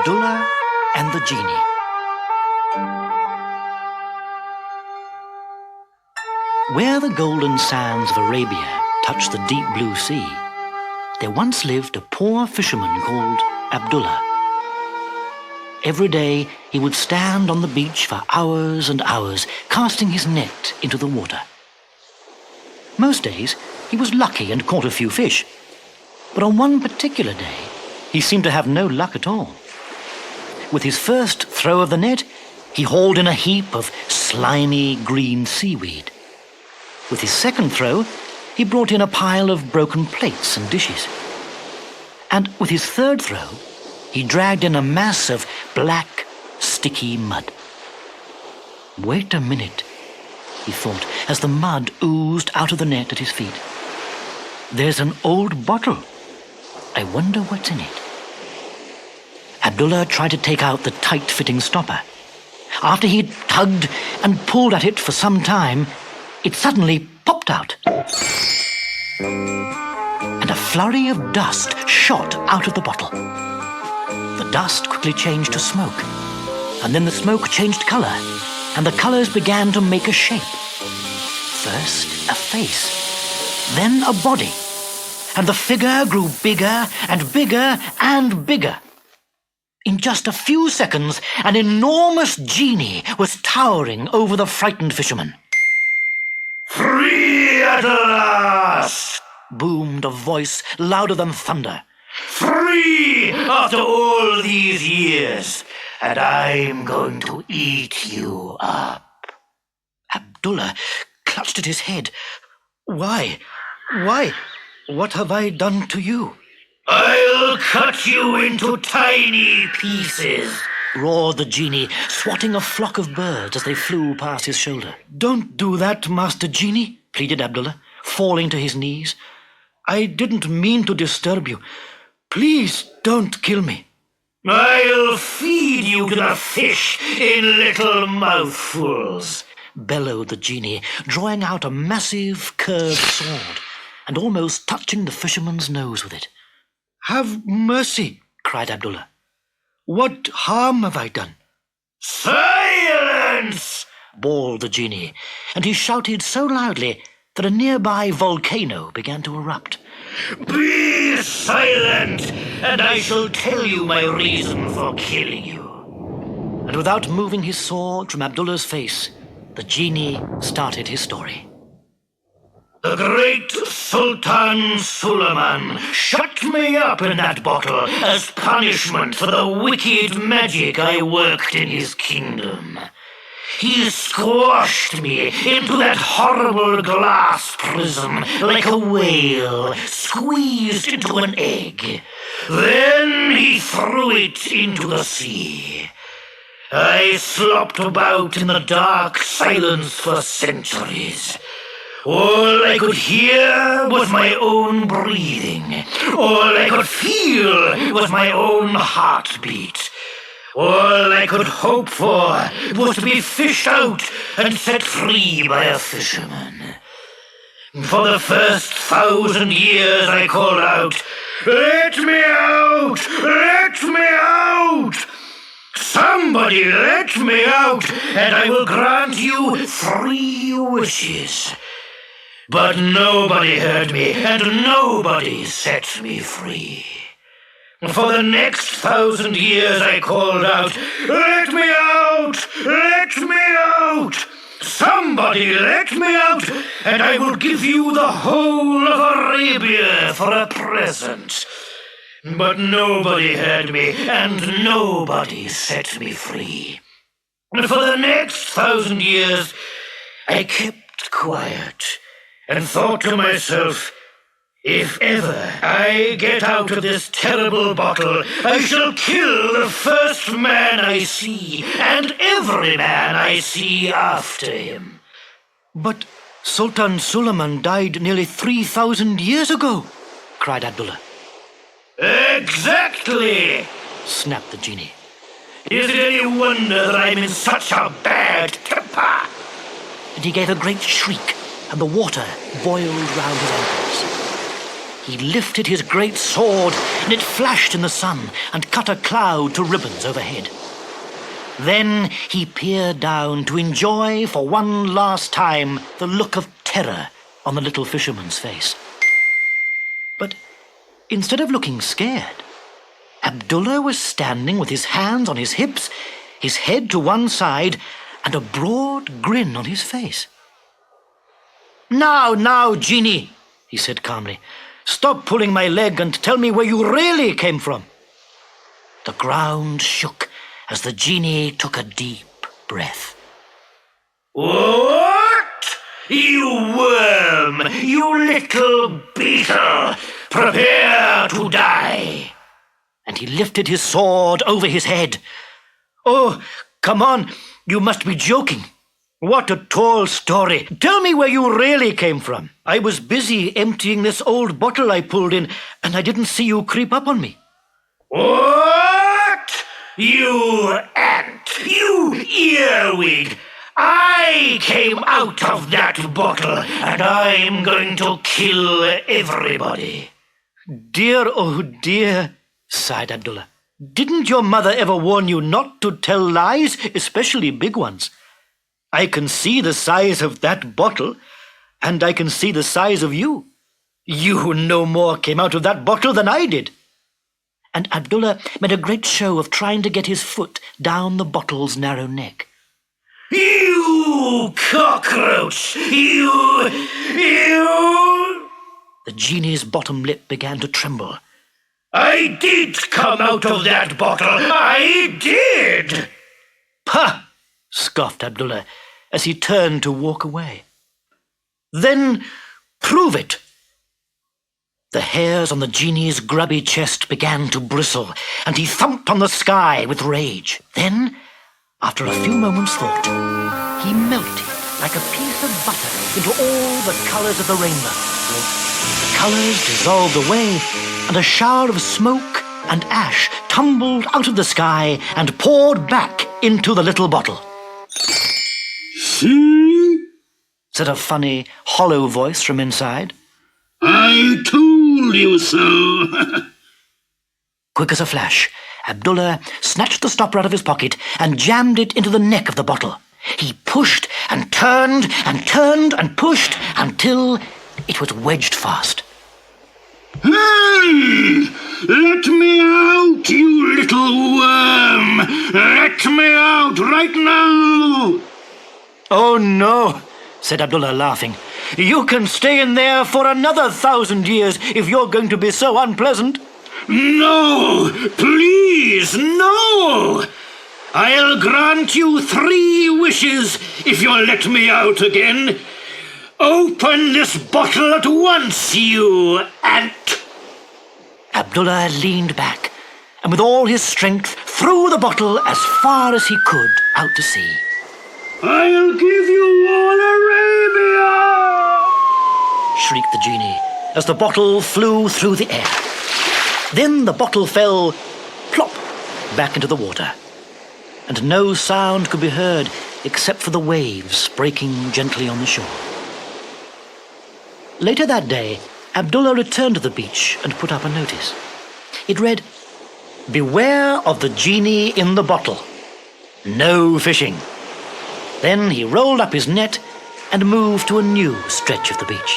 Abdulla and the Genie. Where the golden sands of Arabia touch the deep blue sea, there once lived a poor fisherman called Abdulla. Every day he would stand on the beach for hours and hours, casting his net into the water. Most days he was lucky and caught a few fish, but on one particular day he seemed to have no luck at all. With his first throw of the net, he hauled in a heap of slimy green seaweed. With his second throw, he brought in a pile of broken plates and dishes. And with his third throw, he dragged in a mass of black, sticky mud. Wait a minute, he thought, as the mud oozed out of the net at his feet. There's an old bottle. I wonder what's in it. Abdulla tried to take out the tight-fitting stopper. After he'd tugged and pulled at it for some time, it suddenly popped out. And a flurry of dust shot out of the bottle. The dust quickly changed to smoke, and then the smoke changed colour, and the colours began to make a shape. First a face, then a body, and the figure grew bigger and bigger and bigger. In just a few seconds, an enormous genie was towering over the frightened fisherman. "Free at last!" boomed a voice louder than thunder. "Free after all these years, and I'm going to eat you up." Abdulla clutched at his head. Why? What have I done to you?" "I'll cut you into tiny pieces," roared the genie, swatting a flock of birds as they flew past his shoulder. "Don't do that, Master Genie," pleaded Abdulla, falling to his knees. "I didn't mean to disturb you. Please don't kill me." "I'll feed you to the fish in little mouthfuls," bellowed the genie, drawing out a massive curved sword and almost touching the fisherman's nose with it. "Have mercy," cried Abdulla. "What harm have I done?" "Silence!" bawled the genie, and he shouted so loudly that a nearby volcano began to erupt. "Be silent, and I shall tell you my reason for killing you." And without moving his sword from Abdulla's face, the genie started his story. "The great Sultan Suleiman shut me up in that bottle as punishment for the wicked magic I worked in his kingdom. He squashed me into that horrible glass prism like a whale squeezed into an egg. Then he threw it into the sea. I slopped about in the dark silence for centuries. All I could hear was my own breathing. All I could feel was my own heartbeat. All I could hope for was to be fished out and set free by a fisherman. For the first 1,000 years I called out, 'Let me out! Let me out! Somebody let me out, and I will grant you 3 wishes.' But nobody heard me, and nobody set me free. For the next 1,000 years I called out, 'Let me out! Let me out! Somebody let me out, and I will give you the whole of Arabia for a present.' But nobody heard me, and nobody set me free. For the next 1,000 years I kept quiet and thought to myself, 'If ever I get out of this terrible bottle, I shall kill the first man I see, and every man I see after him.'" "But Sultan Suleiman died nearly 3,000 years ago," cried Abdulla. "Exactly," snapped the genie. "Is it any wonder that I'm in such a bad temper?" And he gave a great shriek, and the water boiled round his ankles. He lifted his great sword, and it flashed in the sun and cut a cloud to ribbons overhead. Then he peered down to enjoy for one last time the look of terror on the little fisherman's face. But instead of looking scared, Abdulla was standing with his hands on his hips, his head to one side, and a broad grin on his face. Now, Genie," he said calmly, "stop pulling my leg and tell me where you really came from." The ground shook as the Genie took a deep breath. "What? You worm! You little beetle! Prepare to die!" And he lifted his sword over his head. "Oh, come on, you must be joking. What a tall story. Tell me where you really came from. I was busy emptying this old bottle I pulled in, and I didn't see you creep up on me." "What? You ant! You earwig! I came out of that bottle, and I'm going to kill everybody." "Dear, oh dear," sighed Abdulla. "Didn't your mother ever warn you not to tell lies, especially big ones? I can see the size of that bottle, and I can see the size of you. You no more came out of that bottle than I did." And Abdulla made a great show of trying to get his foot down the bottle's narrow neck. "You cockroach! You! The Genie's bottom lip began to tremble. "I did come out of that bottle! I did!" "Pah!" scoffed Abdulla as he turned to walk away. "Then prove it." The hairs on the Genie's grubby chest began to bristle, and he thumped on the sky with rage. Then, after a few moments' thought, he melted like a piece of butter into all the colours of the rainbow. The colours dissolved away, and a shower of smoke and ash tumbled out of the sky and poured back into the little bottle. "See?" said a funny, hollow voice from inside. "I told you so." Quick as a flash, Abdulla snatched the stopper out of his pocket and jammed it into the neck of the bottle. He pushed and turned and turned and pushed until it was wedged fast. "Hey! Let me out, you little worm! Let me out right now!" "Oh, no," said Abdulla, laughing. "You can stay in there for another 1,000 years if you're going to be so unpleasant." "No! Please, no! I'll grant you 3 wishes if you'll let me out again. Open this bottle at once, you ant!" Abdulla leaned back and with all his strength threw the bottle as far as he could out to sea. "I'll give you all Arabia!" shrieked the Genie as the bottle flew through the air. Then the bottle fell plop back into the water, and no sound could be heard except for the waves breaking gently on the shore. Later that day, Abdulla returned to the beach and put up a notice. It read, "Beware of the Genie in the bottle. No fishing." Then he rolled up his net and moved to a new stretch of the beach.